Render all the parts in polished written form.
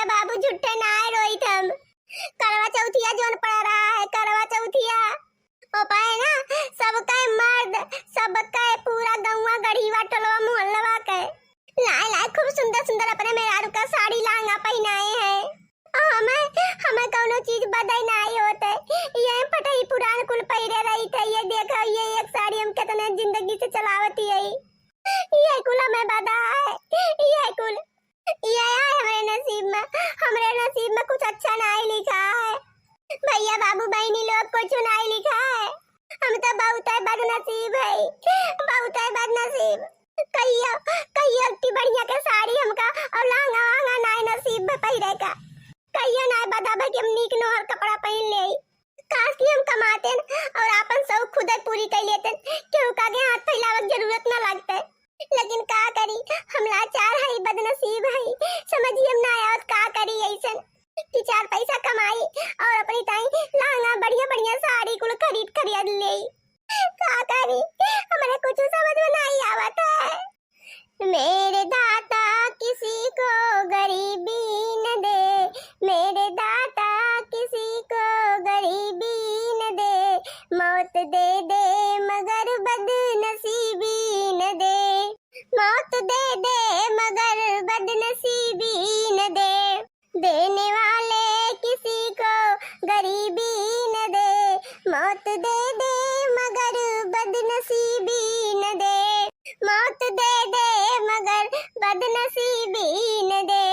भैया बाबू झूठे ना आए रोहित हम करवा चौथिया जोन पड़ रहा है करवा चौथिया ओ पाए ना सबका मर्द सबका पूरा गौवा गढ़ीवा टोलवा मोहल्ला के लाए लाए खूब सुंदर सुंदर अपने मेहरारू का साड़ी लहंगा पहनाए हैं हमें कौनो चीज बदई नहीं होते ये पटई पुरान कुल पहिरे रही थे ये देखो ये एक साड़ी हम कितने जिंदगी से चलावती है ये कुल हमें बदा है ये कुल ये हमारे नसीब में कुछ अच्छा नहीं लिखा है भैया बाबू बहनी लोग कुछ नहीं लिखा है हम तो बहुत बदनसीब है बहुत बदनसीब कहियो कहियो की बढ़िया के साड़ी हमका और लहंगा वहंगा नहीं नसीब में पहिरे का कहियो नहीं बता भाई कि हम नीक नोहर कपड़ा पहन ले काश कि हम कमाते और अपन सब खुद पूरी कर लेते क्यों का के हाथ फैलावे की जरूरत ना लगते लेकिन का करी हम लाचार है बदनसीब है समझिए हम ना आवत का करी ऐसन कि चार पैसा कमाई और अपनी ताई लहंगा बढ़िया बढ़िया साड़ी कुल खरीद ले का करी हमारे कुछ समझ में नहीं आवत है मेरे दाता किसी को गरीबी न दे मेरे दाता किसी को गरीबी न दे मौत दे दे मगर बदनसीबी न दे मौत दे दे मगर बदनसीबी न दे देने वाले किसी को गरीबी न दे मौत दे दे मगर बदनसीबी न दे मौत दे दे मगर बदनसीबी न दे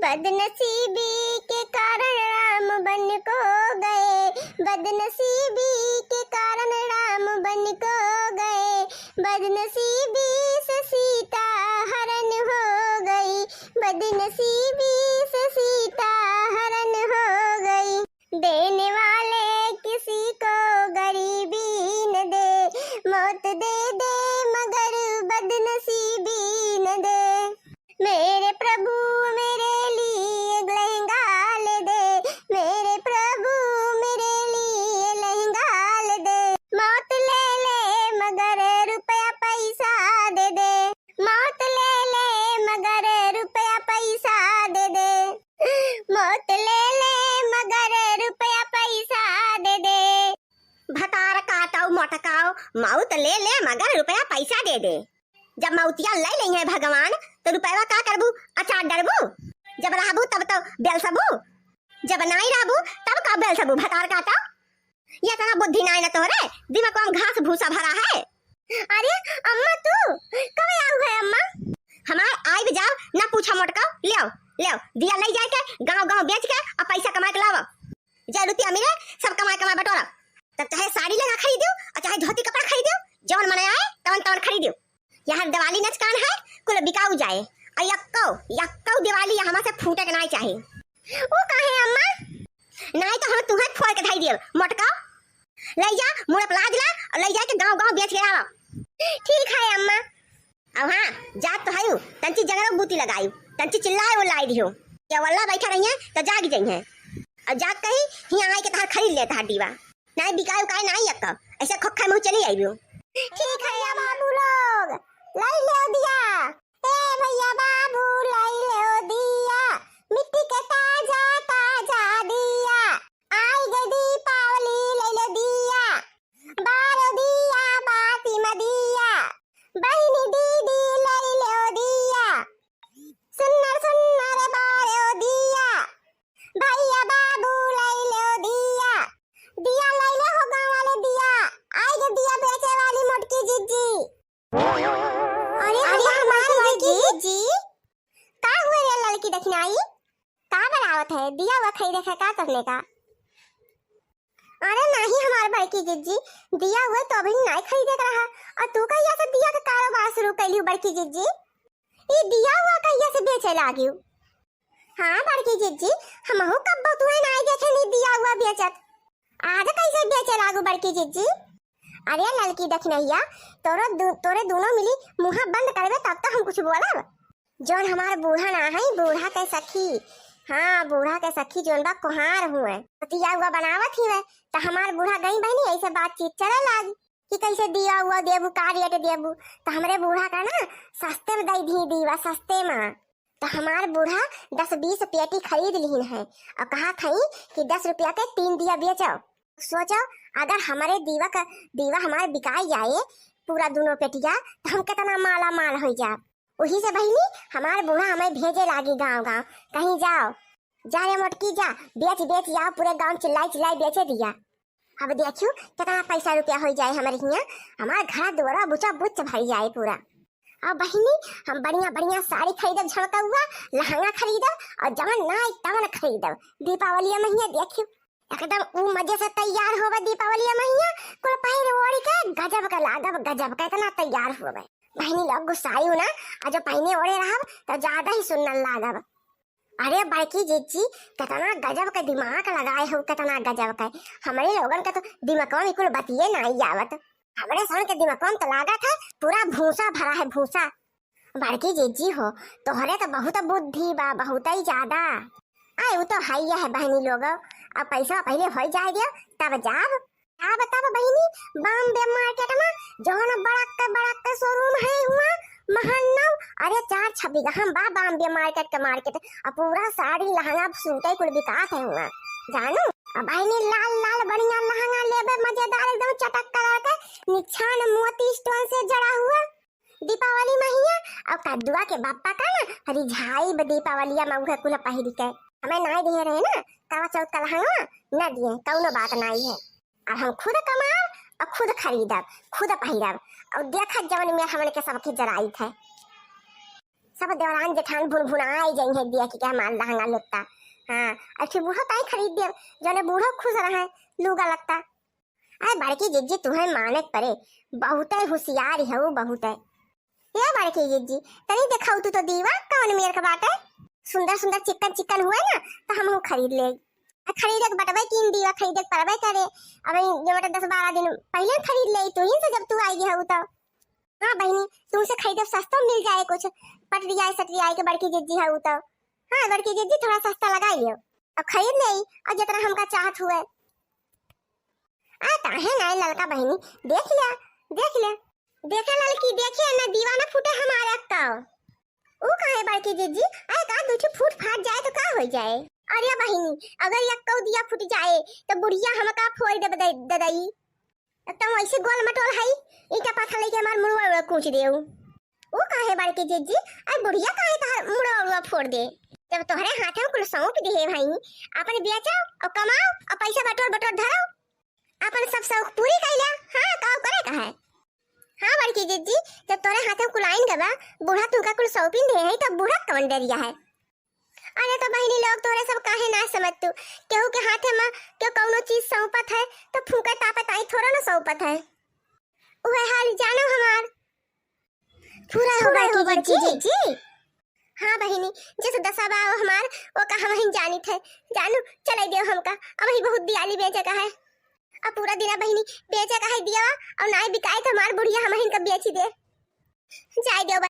बदनसीबी के कारण राम बन को गए बदनसीबी के कारण राम बन को गए बदनसीबी से सीता हरण हो गई बदनसीबी से सीता हरण हो गई देने वाले किसी को गरीबी न दे मौत दे दे मगर बदनसीबी न दे मेरे प्रभु मेरे लिए लहंगा ले दे मेरे प्रभु मेरे लिए लहंगा ले दे मौत ले ले मगर रुपया पैसा दे दे मौत ले ले मगर रुपया पैसा दे दे मौत ले ले मगर रुपया पैसा दे दे भतार काटाओ मोटकाओ मौत ले ले मगर रुपया पैसा दे दे जब मौतिया ले लेंगे है भगवान तो रुपया का करबू अचार डरबू जब रहबू तब तो बेलसबू जब नहीं रहबू तब का बेलसबू भतार काटाओ ये तना बुद्धि नहीं न तोरे दिमाग में घास भूसा भरा है अरे अम्मा तू कब आऊ है अम्मा हमार आई भी जाओ ना पूछा मोटकाओ ले दिया ले जाए के गांव बेच के और पैसा कमा के लावा जा रुपया मिले सब कमा बटोरा तब चाहे साड़ी लगा खरीदो और चाहे धोती कपड़ा खरीदो जवन मने आए तवन खरीदो यहाँ दिवाली नचकान है कुल बिकाऊ जाए और यक्कौ दिवाली यहाँ से फूटे के नहीं चाहिए वो काहे अम्मा नहीं तो हम तुम्हें फोड़ के धाई दियो मोटका ले जा मुड़ा प्लाज ला और ले जा के गांव बेच के आवा ठीक है अम्मा अब हाँ जात तो है तंची जगह बूती लगाई तंची चिल्लाए वो लाई दियो या वल्ला बैठा रही है तो जाग जाइए और जाग कहीं यहाँ आए के तहार खरीद ले तहार दीवा नहीं बिकाऊ काहे नहीं यक्का ऐसे खोखा मुंह चली आईबो ठीक है या बाबू लोग लाई ले दिया ए भैया बाबू लाई ले दिया मिट्टी के ताजा ताजा दिया आई गई दीपावली ले ले दिया बारो दिया बाती में दिया बहनी दीदी लाई ले दिया सुन्नर सुन्नर बारो दिया भैया बाबू लाई ले दिया दिया लाई ले हो गाँव वाले दिया आई गई दिया बेचे वाली मोटकी जिज्जी अरे हमारी जी का हुए रे लड़की देखने आई का बनावत है दिया हुआ खरीदे का करने का अरे नहीं हमारे भाई की जिज्जी दिया हुआ तो अभी नहीं खरीदे का रहा और तू कहिया से दिया का कारोबार शुरू कैली बड़की जिज्जी ये दिया हुआ कहिया से बेचे लागी हां बड़की जिज्जी हमहु कब तुहे नहीं देखे नहीं दिया हुआ बेचत आज कैसे बेचे लागू बड़की जिज्जी अरे लड़की देखनैया तोरे दोनों मिली मुंह बंद करबे तब तो हम कुछ बोलब जोन हमार बूढ़ा ना है बूढ़ा के सखी हाँ बूढ़ा के सखी जोन बा कुहार हुए दिया हुआ बनावत ही है तो हमार बूढ़ा गई बहनी ऐसे बातचीत चले लागी कि कैसे दिया हुआ देबू का रेट देबू तो हमरे बूढ़ा का ना सस्ते में दई दी दीवा सस्ते में तो हमार बूढ़ा 10-20 पेटी खरीद लीन है और कहा थी कि 10 रुपया के 3 दिया बेचो। सोचो अगर हमारे दीवा हमारे बिकाई जाए पूरा दोनों पेटिया तो हम कितना माला माल हो जाए। वही से बहनी हमारे बूढ़ा हमें भेजे लागी गांव गांव, कहीं जाओ जा रे मोटकी जा, बेच बेच जाओ, पूरे गांव चिल्लाई चिल्लाई बेचे दिया। अब देखियो कितना पैसा रुपया हो जाए हमारे यहाँ, हमारे घर द्वारा बुचा बुच भर जाए पूरा। और बहनी हम बढ़िया बढ़िया साड़ी खरीदब, झड़का हुआ लहंगा खरीदब और जवन ना तवन खरीदब। दीपावली महीने देखियो एकदम ऊ मजे से तैयार होगा। दीपावली महीने कुल पहिर ओढ़ के गजब का लागब, गजब का इतना तैयार होगा। बहनी लोग गुस्साई हो ना, और जो पहने ओढ़े रहब तो ज्यादा ही सुंदर लागब। अरे बड़की जीजी कितना गजब का दिमाग लगाए हो, कितना गजब का। हमारे लोगन का तो दिमाग में कुल बतिये नहीं आवत। हमारे सन के दिमाग में तो लागत है पूरा भूसा भरा है, भूसा। बड़की जीजी हो तोहरे तो बहुत बुद्धि बा, बहुत ही ज्यादा। आए वो तो हाइया है बहनी लोग। अब पैसा पहले हो जाए दिया तब जाब। क्या बताब बहनी, बॉम्बे मार्केट में जो ना बड़ा का शोरूम है हुआ महन्नव, अरे 4-6 बीघा हम बा बॉम्बे मार्केट का मार्केट। अब पूरा साड़ी लहंगा सूटे कुल बिकात है हुआ जानू। अब बहनी लाल लाल बढ़िया लहंगा लेबे मजेदार एकदम चटक कलर के, निछान मोती स्टोन से जड़ा हुआ। दीपावली महीने अब कद्दुआ के बापा का ना रिझाई दीपावलिया में उहे कुल पहिर के हमें नहीं दिए रहे ना कावा चौथ का लहंगा न दिए, कौनो बात नहीं है। अब हम खुद कमाब और खुद खरीदब, खुद पहिरब और देखत जवन में हमन के सबके जराई थे। सब देवरान जेठान भुनभुनाई जाई है दिया कि हमार लहंगा लुत्ता। हाँ और फिर बूढ़ा ताई खरीद दे जने बूढ़ा खुश रहे लूगा लगता। अरे बड़की जिज्जी तुम्हें मानत परे, बहुत होशियार है वो, बहुत है ये बड़की जिज्जी। तनी दिखाऊ तू तो दीवा कौन मेर का बात है, सुंदर सुंदर चिकन चिकन हुए ना तो हम खरीद ले। खरीदे बटवे तीन दीवा खरीदे परवे करे। अब जो 10-12 दिन पहले खरीद ले तू ही से जब तू आई गई हो तो। हाँ बहनी तुमसे खरीदे सस्ता मिल जाए, कुछ पटरी जाए सटरी आई के बड़की जिज्जी है तो। हाँ बड़की जिज्जी थोड़ा सस्ता लगा लियो अब खरीद ले और जितना हमका चाहत हुए। आ काहे ना लड़का बहनी देख ले देखे लड़की देखे ना दीवाना फूटे हमारे का। ओ काहे बड़की जिज्जी आए का दूठी फूट फाट जाए तो का हो जाए। अरे बहनी अगर एक कौ दिया फूट जाए तो बुढ़िया हमका फोड़ दे ददाई। एकदम ऐसे गोल मटोल है ईटा पाथा लेके हमार मुड़वा कूच देऊ। ओ काहे बड़की जिज्जी आई बुढ़िया काहे तार मुड़वा फोड़ दे। जब तोहरे हाथ में कुल सौंप दे भाई अपन बेचो और कमाओ और पैसा बटोर धरो अपन सब शौक पूरी कैला। हाँ काव करे का है। हाँ बड़की जिज्जी जब तोरे हाथ में कुल आइन गबा बूढ़ा तुमका कुल सौंपिन दे है तब बूढ़ा कौन डरिया है। अरे तो बहनी लोग तोरे सब काहे ना समझ तू, केहू के हाथे में क्यों कौनो चीज सौंपत है तो फूका तापत आई थोड़ा ना सौंपत है। ओए हाल जानो हमार पूरा हो बड़की जिज्जी। हाँ बहनी जैसे दसाबा हमार वो का हम ही जानी थे जानू चले दियो हमका। अब ही बहुत दियाली बेचे का है अब पूरा दिन बहनी बेचे का है दिया और ना बिकाए तो हमार बुढ़िया हम ही का बेची दे जाए दियो।